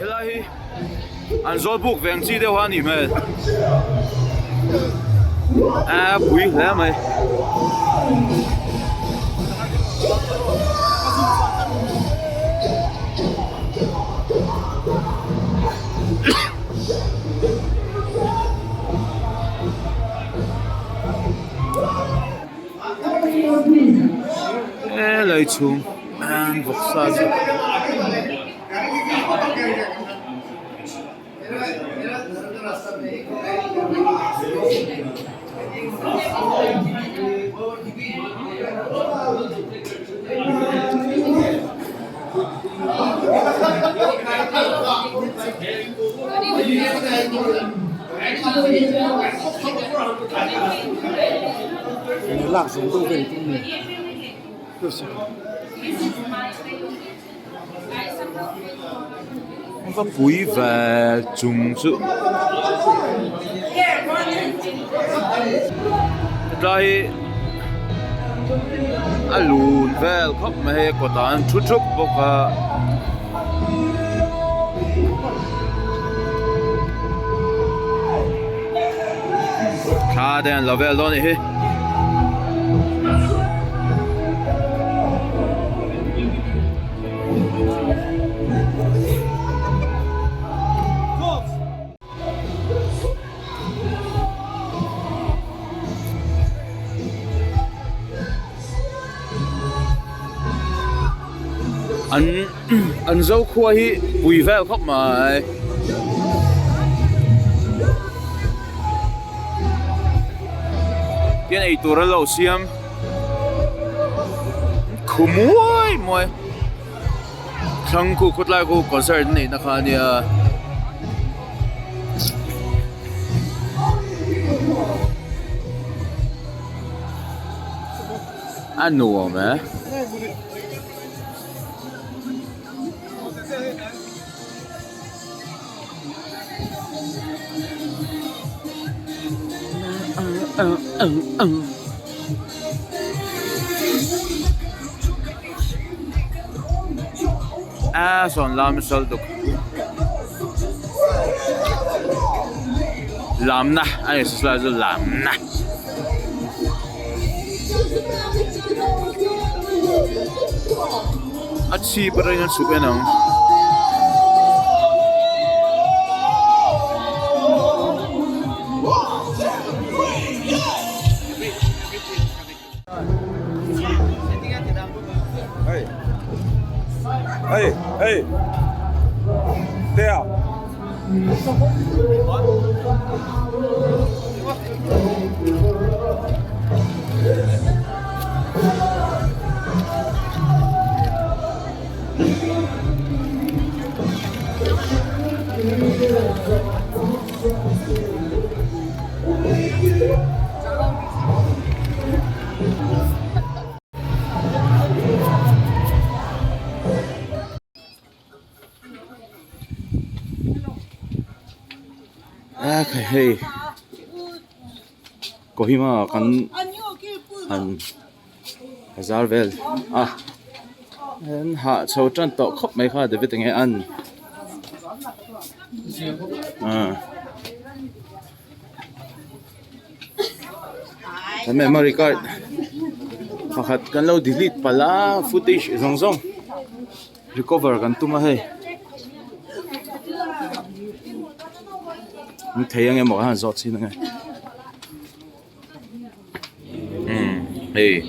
Helai an zol buk veng chi deuh ani mel a pui hle mai lai chung an vok sa chu lạc xuống tôi về trong mình tôi sẽ có pui và chung chu đây alun vel khop ma he ko tan thu thuk boka kha den lavel don he an zo khua hi pui vel khop mai cái này tụi nó lâu xiêm khumuôi mồi thằng cô cốt lại cô concert này nó khá nia anh nuông mà son lam salduk lam na ay sila lam na at si pa rin ang supenang hey hey there okay hey có hi mà ăn hazar vel en ha chho tran to khop mai kha de viteng an memory card pakhat kan lo delete pala footage zong zong recover kan tuma he thấy anh em một hàng giọt xin này hey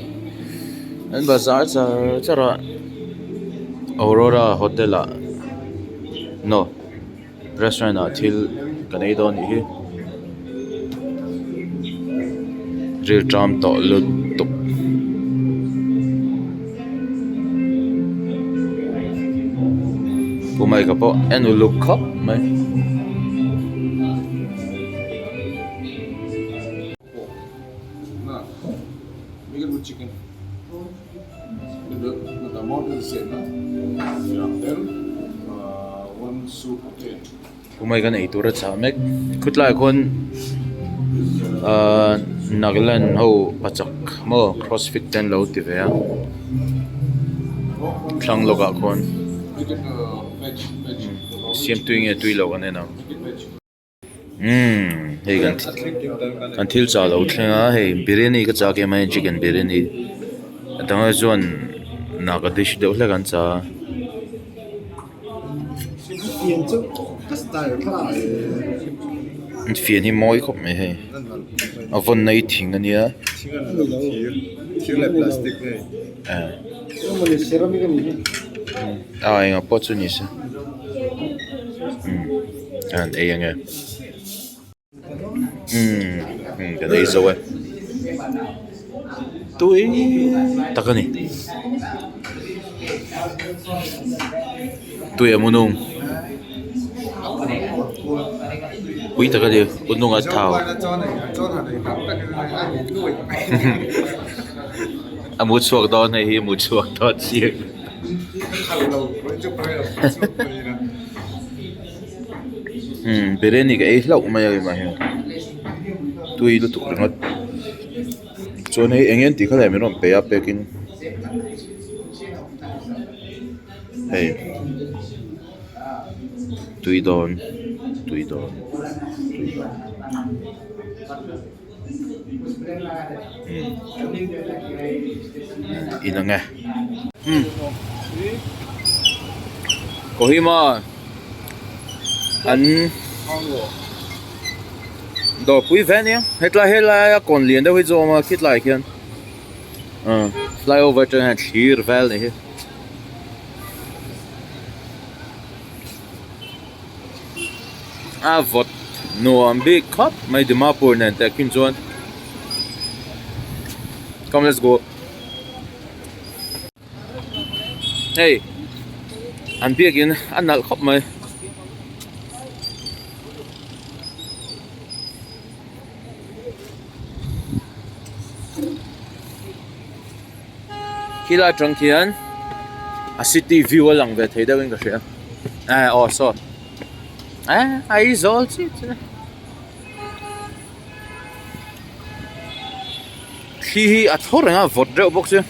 anh bazaar cha ra Aurora Hotel no restaurant till cái đó nhỉ rêu tram to lụt tục phụ mày gặp họ anh lục khóc mày chicken. The amount is the same. Then one soup. Okay. Kung may ganay ito rin sa amek, kutla kon Nagaland ho pachak mo CrossFit 10 low tive ya. Klang loga kon. We get veg. siam tui nge tui lo kan na hey kan thil cha lo thlenga hey biryani ka cha ke mai chicken biryani dang chuan naga dish deuh hle kan cha phiền hi moi khop mai he a von nei thing ania thiếu lại plastic này enga pot chu ni sa an e anga cái đấy rồi tôi takani tôi em muốn quý takani unung at thao một suộc đó này một suộc đó chiếc biryani cái ấy lẩu mà tôi lu tuk ringot cho nên anh em thì có thể mình làm bè bè kinh hey tùy đòn in nghe có hi mà anh đồ quý ven nhé hết là còn liền đâu hết rồi mà kít lại kia flyover trên hàng chìr vel này vọt no big cup mấy đứa mapur này tại kim chuan come let's go hey anh biết cái anh nợ cup mày khi là trong kia city view lang về thấy đâu cái gì so ai rồi chứ khi thôi rồi vọt rượu bốc chứ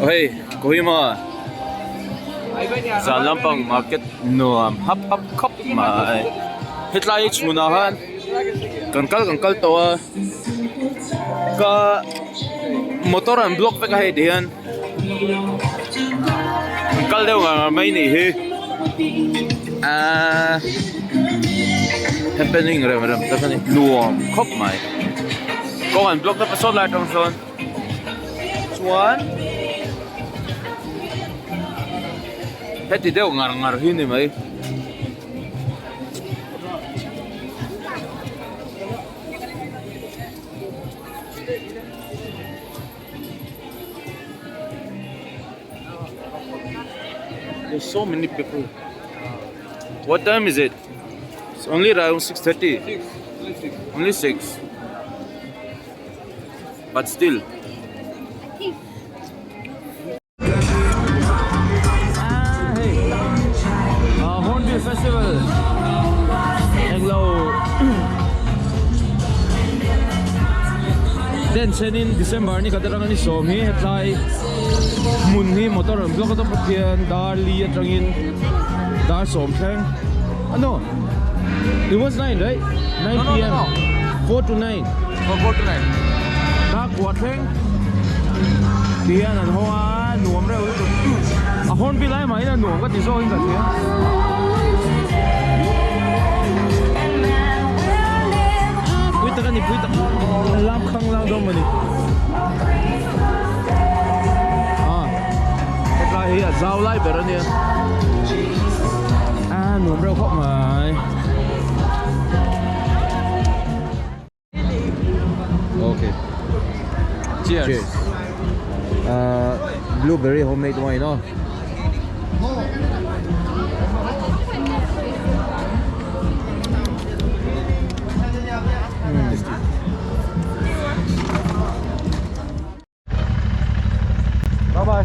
ôi coi mà Gia Lampang market nuam hap khop mà hết lại chuna han cần call to ka motor and block pe ka he dian kal deu nga mai ni he happening ram happening nuam khop mai ko an block ta so la trong son chuan hết thì đều ngar hin ni mai there's so many people. What time is it? It's only around 6:30. Only 6. But still. Hornbill Festival. Hello. Then in December ni kadarang ni somi hetlai munhi motor block to pathian dar li atangin dar som thang no it was 9 right 9 p.m. No. 4 to 9 4 to 9 da kwa thang tian an hoa nuam reu a hon bi lai mai na nuam ka ti so in ka ti puita ka ni puita lam khang lang do mani giao lại về đó nè nuông rau khóc mày ok cheers blueberry homemade wine no bye bye.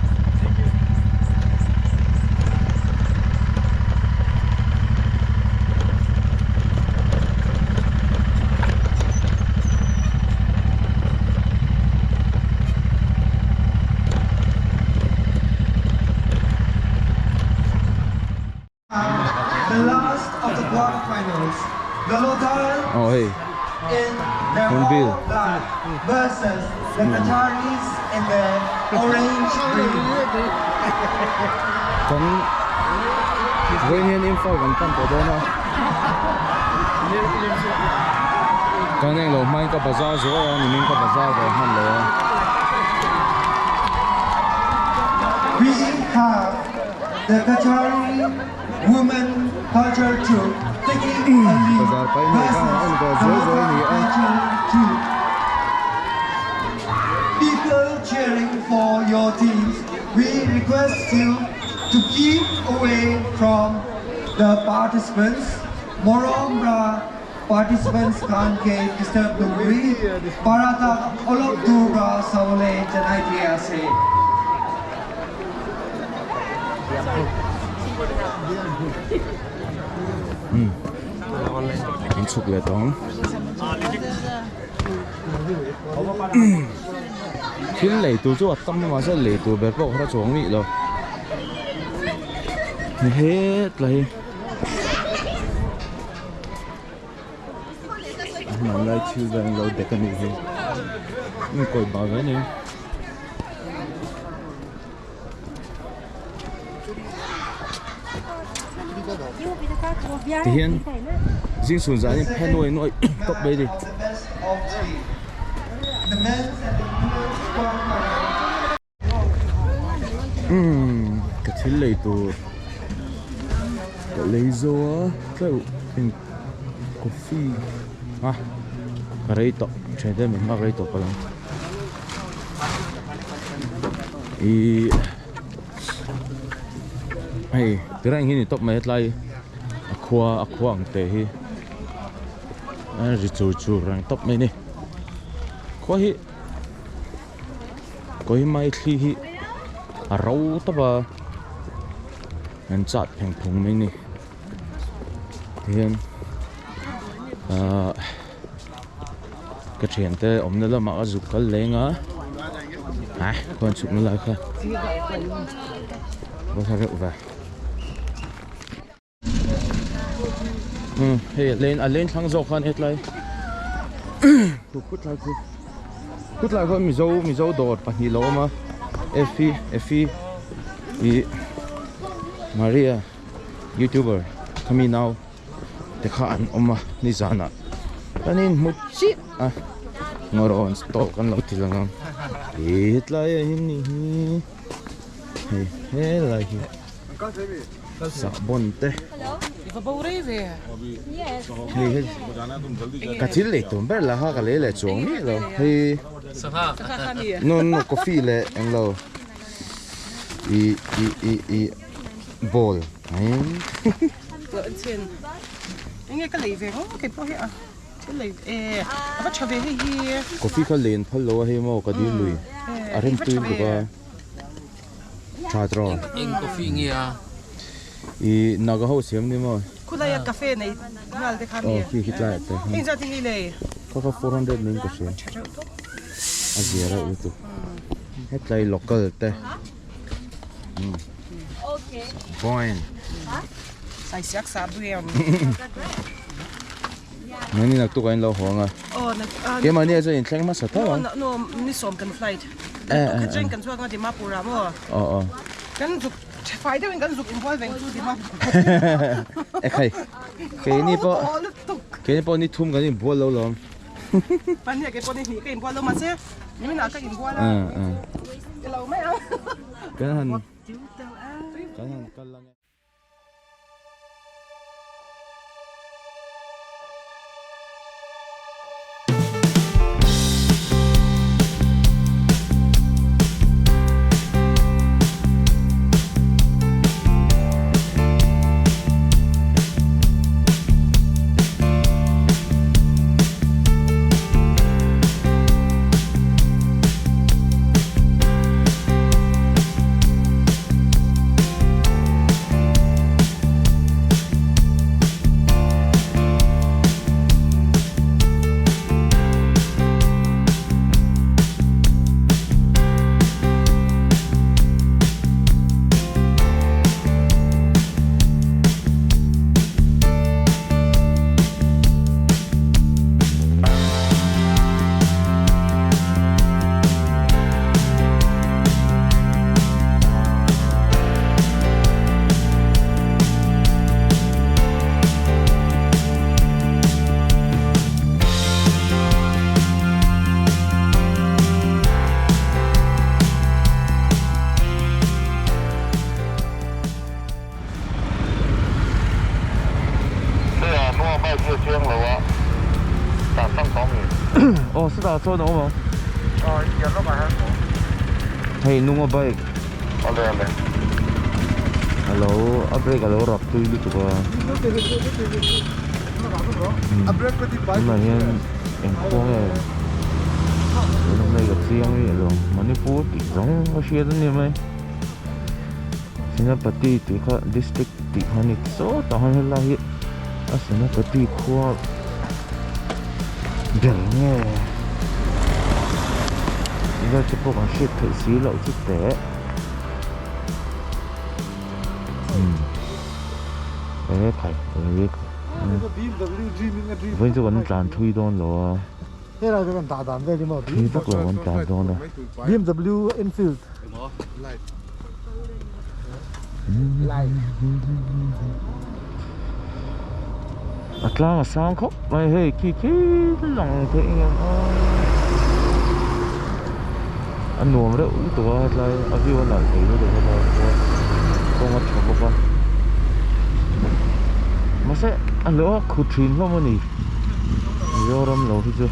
the last of the quarterfinals, the Lothar Oh hey. in their Moonbill. all black versus the Qataris in their orange green. Kan với hiền info vẫn tăng có đó nó. Cái này là mai cái bazaar rồi, mình cái bazaar rồi hắn rồi. We have the Qatari women culture troupe taking a lead Bazaar phải này versus cái anh có the rồi Lothar nhỉ anh. culture troupe. People cheering for your teams, we request you to keep away from the participants. Moromra participants can't get disturb the breed. Parata olok durga saule janai dia se. Anh chụp lại đó. Khi lấy tủ chỗ tâm mà sẽ lấy tủ bếp bọc ra chỗ nghỉ rồi. Hết lại. Mà lại chiều đang lâu để cái này gì. Nhưng coi bảo cái này. Thì hiện riêng xuống giá những pen nuôi top đây đi. The men's and the women's quarterfinals. Cái thứ lấy tủ cái lấy rồi cái in coffee à cái đấy to chơi đây mình mặc cái to phải không? Hey, cái này hình top mấy lại aqua ang te hi anh chu rang top mấy nè có hi mai khi hi rau top à anh chặt phèn phùng mấy nè hiện cái chuyện thế ông nó là mặc áo cái lên á còn chụp nó lại không có sao vậy hey lên thằng dọc han hết lại cút lại con mi dâu đột và hi lo mà Effie i Maria YouTuber kami now te khaan oma ni zana panin mutsi ngoron stop kan lo tilangang hết lại hin ni hey lại sa bonte cái thứ này tụi bé là họ cái lấy là chuồng mi rồi thì nó coffee là anh lo i bowl ấy anh nghe cái lấy về không cái bao nhiêu cái lấy bắt cho về hay coffee cái lên phải lo hay mà cái đi lui à thêm tươi được trà trò anh coffee nghe i naga house xem đi mà cô đây cà phê này ngal để khám đi khi hít lại anh ra thì lấy có 400 mình có xem à gì ra itu hết lại local te fine sai sắc sa buồn nên là tụi anh lâu hoang à cái mà này giờ anh mà sao thôi no ni som kan flight cái chuyện kan suang di mapura mo kan dục phải đâu kan dục involve vào di mapura cái này po ni thum cái này bua lâu lắm pan này cái po này cái involve lâu mà xe nhưng mà nào cái involve cái lâu mấy không cái hành cái lăng Ồ, sao đã cho nó mà? Hey, nung a bike. Hello, upgrade hello rock to you to go. Nhưng mà hiện em không nghe. Hôm nay gặp riêng vậy rồi, Manipur thì giống có xe đó nè mày. Senapati thì có district thì hắn ít số tao hắn là hiện. Senapati khoa đừng nghe. Giờ chỉ có bằng shit thử xí lậu chút té. Đấy phải, đấy. Với cho vẫn tràn thui đón rồi. Thế là cái tả tản về đi mà. Thì tất là vẫn tràn đón rồi. BMW Enfield. Atla mà sang khóc mày hey kỳ lòng thế anh em ơi. Anh nuông đấy, ủi tụi Atla avion là thấy nó được rồi. Không có chọc vào. Mà sẽ anh lỡ khu truyền không mà nỉ. Giờ làm lâu thì chưa.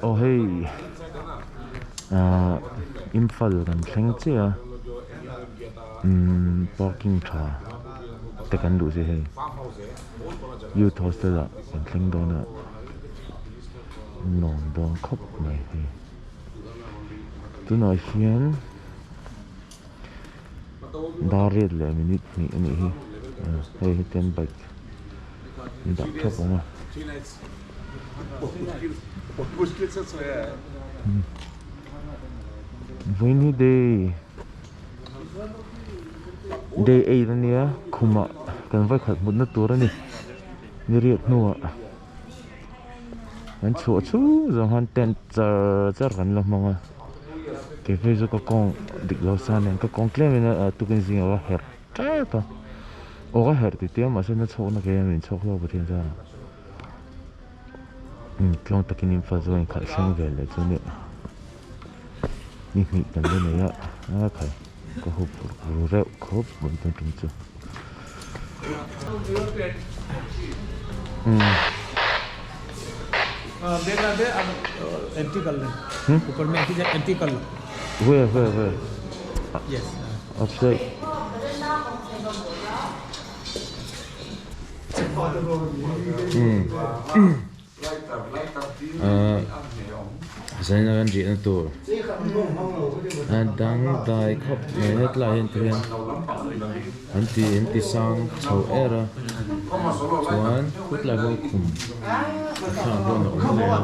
Oh hey, Imphal kan thleng che a parking tha te kan du se hei youth hostel a kan thleng don a non don khop mai hei tu noi hian daret le minute ni ani hi hei ten bike ni da khop ma Vini day 8 ania khuma kan vai khat mut na tur ani ni riat nuwa an chu zo han ten char kan lo manga ke fe zo ka kong dik lo san en ka kong klem na tu kan zing wa her ta ta o ga her ti te ma se na chok na ke min chok lo ba thian sa klong takin in fa zo en kha sang vel le chu ni ni kan le ne ya a khai ko hu ru re khop bun tum tum chu देखना दे अब एंटी कर ले ऊपर में एंटी कर लो where yes upside Saya nak jadi tu. Adang dai khop mehet lain tuan. Anti sang chau era. Tuan kut lagu kum. Sang pun nak boleh.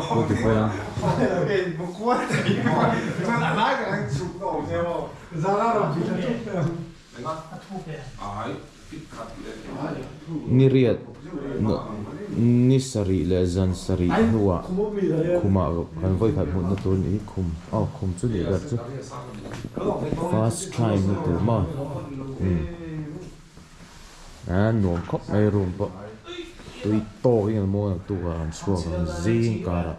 Cô thì phải à? Ni riat, ni sari le zan sari nuwa kuma kan vai khat mun na tur ni kum, kum chu ni gat chu. First time như thế mà nuông khóc ngay rùm bọ tụi to cái mua tụi ăn xua cái gì cả